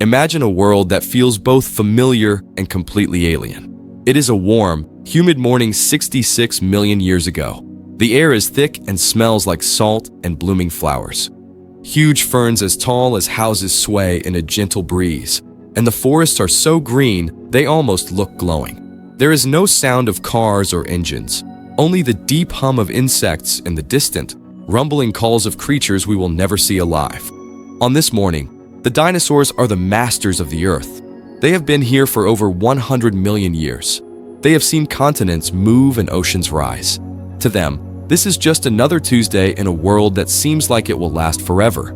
Imagine a world that feels both familiar and completely alien. It is a warm, humid morning 66 million years ago. The air is thick and smells like salt and blooming flowers. Huge ferns as tall as houses sway in a gentle breeze, and the forests are so green they almost look glowing. There is no sound of cars or engines, only the deep hum of insects and the distant, rumbling calls of creatures we will never see alive. On this morning, the dinosaurs are the masters of the Earth. They have been here for over 100 million years. They have seen continents move and oceans rise. To them, this is just another Tuesday in a world that seems like it will last forever.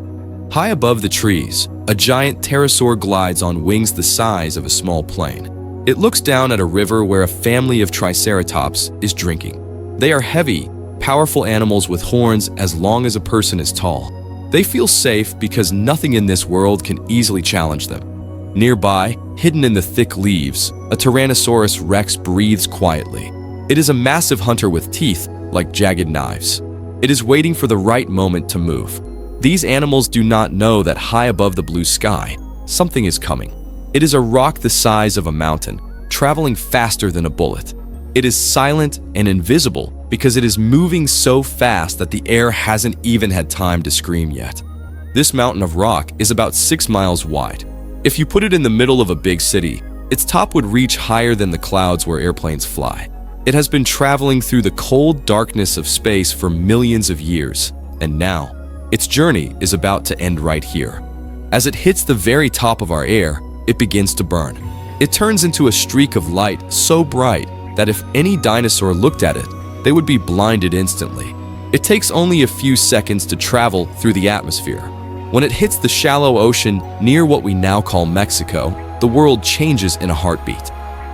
High above the trees, a giant pterosaur glides on wings the size of a small plane. It looks down at a river where a family of triceratops is drinking. They are heavy, powerful animals with horns as long as a person is tall. They feel safe because nothing in this world can easily challenge them. Nearby, hidden in the thick leaves, a Tyrannosaurus rex breathes quietly. It is a massive hunter with teeth like jagged knives. It is waiting for the right moment to move. These animals do not know that high above the blue sky, something is coming. It is a rock the size of a mountain, traveling faster than a bullet. It is silent and invisible because it is moving so fast that the air hasn't even had time to scream yet. This mountain of rock is about 6 miles wide. If you put it in the middle of a big city, its top would reach higher than the clouds where airplanes fly. It has been traveling through the cold darkness of space for millions of years, and now, its journey is about to end right here. As it hits the very top of our air, it begins to burn. It turns into a streak of light so bright that if any dinosaur looked at it, they would be blinded instantly. It takes only a few seconds to travel through the atmosphere. When it hits the shallow ocean near what we now call Mexico, the world changes in a heartbeat.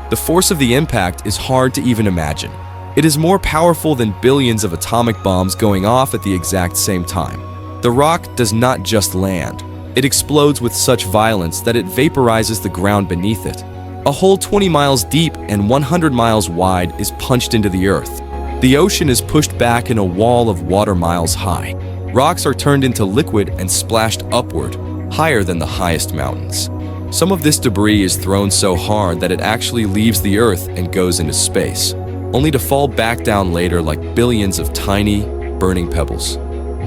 The force of the impact is hard to even imagine. It is more powerful than billions of atomic bombs going off at the exact same time. The rock does not just land. It explodes with such violence that it vaporizes the ground beneath it. A hole 20 miles deep and 100 miles wide is punched into the earth. The ocean is pushed back in a wall of water miles high. Rocks are turned into liquid and splashed upward, higher than the highest mountains. Some of this debris is thrown so hard that it actually leaves the earth and goes into space, only to fall back down later like billions of tiny, burning pebbles.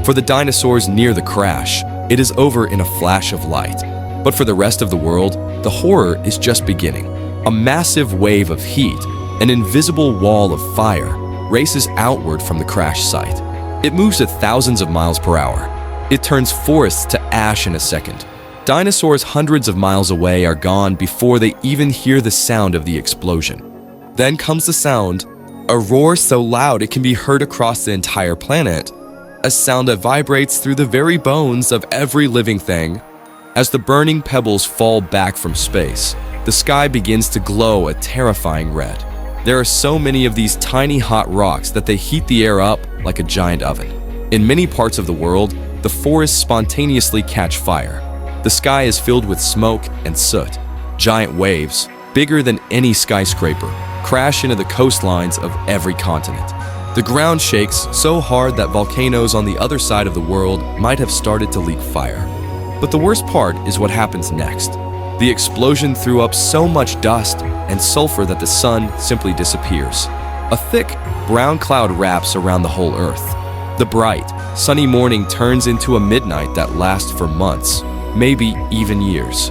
For the dinosaurs near the crash, it is over in a flash of light. But for the rest of the world, the horror is just beginning. A massive wave of heat, an invisible wall of fire, races outward from the crash site. It moves at thousands of miles per hour. It turns forests to ash in a second. Dinosaurs hundreds of miles away are gone before they even hear the sound of the explosion. Then comes the sound, a roar so loud it can be heard across the entire planet, a sound that vibrates through the very bones of every living thing. As the burning pebbles fall back from space, the sky begins to glow a terrifying red. There are so many of these tiny hot rocks that they heat the air up like a giant oven. In many parts of the world, the forests spontaneously catch fire. The sky is filled with smoke and soot. Giant waves, bigger than any skyscraper, crash into the coastlines of every continent. The ground shakes so hard that volcanoes on the other side of the world might have started to leak fire. But the worst part is what happens next. The explosion threw up so much dust and sulfur that the sun simply disappears. A thick, brown cloud wraps around the whole Earth. The bright, sunny morning turns into a midnight that lasts for months, maybe even years.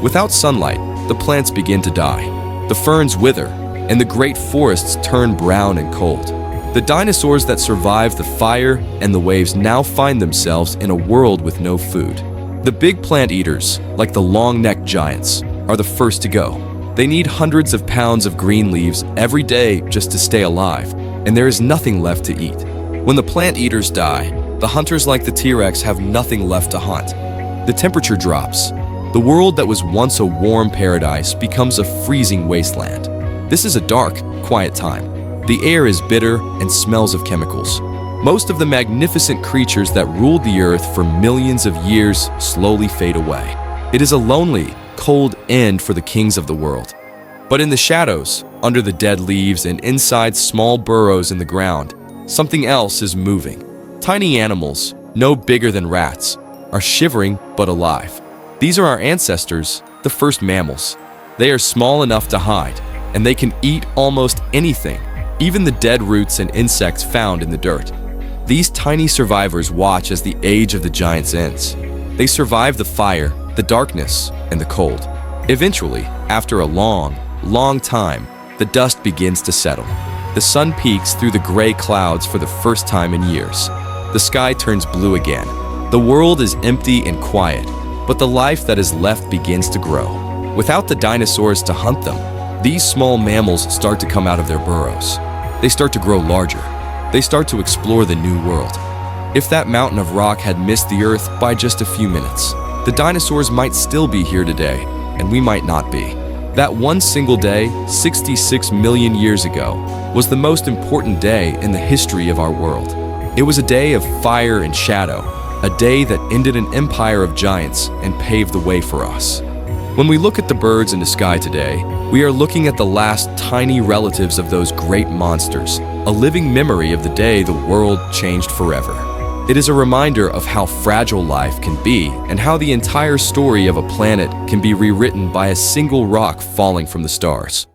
Without sunlight, the plants begin to die. The ferns wither, and the great forests turn brown and cold. The dinosaurs that survived the fire and the waves now find themselves in a world with no food. The big plant eaters, like the long-necked giants, are the first to go. They need hundreds of pounds of green leaves every day just to stay alive, and there is nothing left to eat. When the plant eaters die, the hunters like the T-Rex have nothing left to hunt. The temperature drops. The world that was once a warm paradise becomes a freezing wasteland. This is a dark, quiet time. The air is bitter and smells of chemicals. Most of the magnificent creatures that ruled the earth for millions of years slowly fade away. It is a lonely, cold end for the kings of the world. But in the shadows, under the dead leaves and inside small burrows in the ground, something else is moving. Tiny animals, no bigger than rats, are shivering but alive. These are our ancestors, the first mammals. They are small enough to hide, and they can eat almost anything, even the dead roots and insects found in the dirt. These tiny survivors watch as the age of the giants ends. They survive the fire, the darkness, and the cold. Eventually, after a long, long time, the dust begins to settle. The sun peeks through the gray clouds for the first time in years. The sky turns blue again. The world is empty and quiet, but the life that is left begins to grow. Without the dinosaurs to hunt them, these small mammals start to come out of their burrows. They start to grow larger. They start to explore the new world. If that mountain of rock had missed the Earth by just a few minutes, the dinosaurs might still be here today, and we might not be. That one single day, 66 million years ago, was the most important day in the history of our world. It was a day of fire and shadow, a day that ended an empire of giants and paved the way for us. When we look at the birds in the sky today, we are looking at the last tiny relatives of those great monsters, a living memory of the day the world changed forever. It is a reminder of how fragile life can be and how the entire story of a planet can be rewritten by a single rock falling from the stars.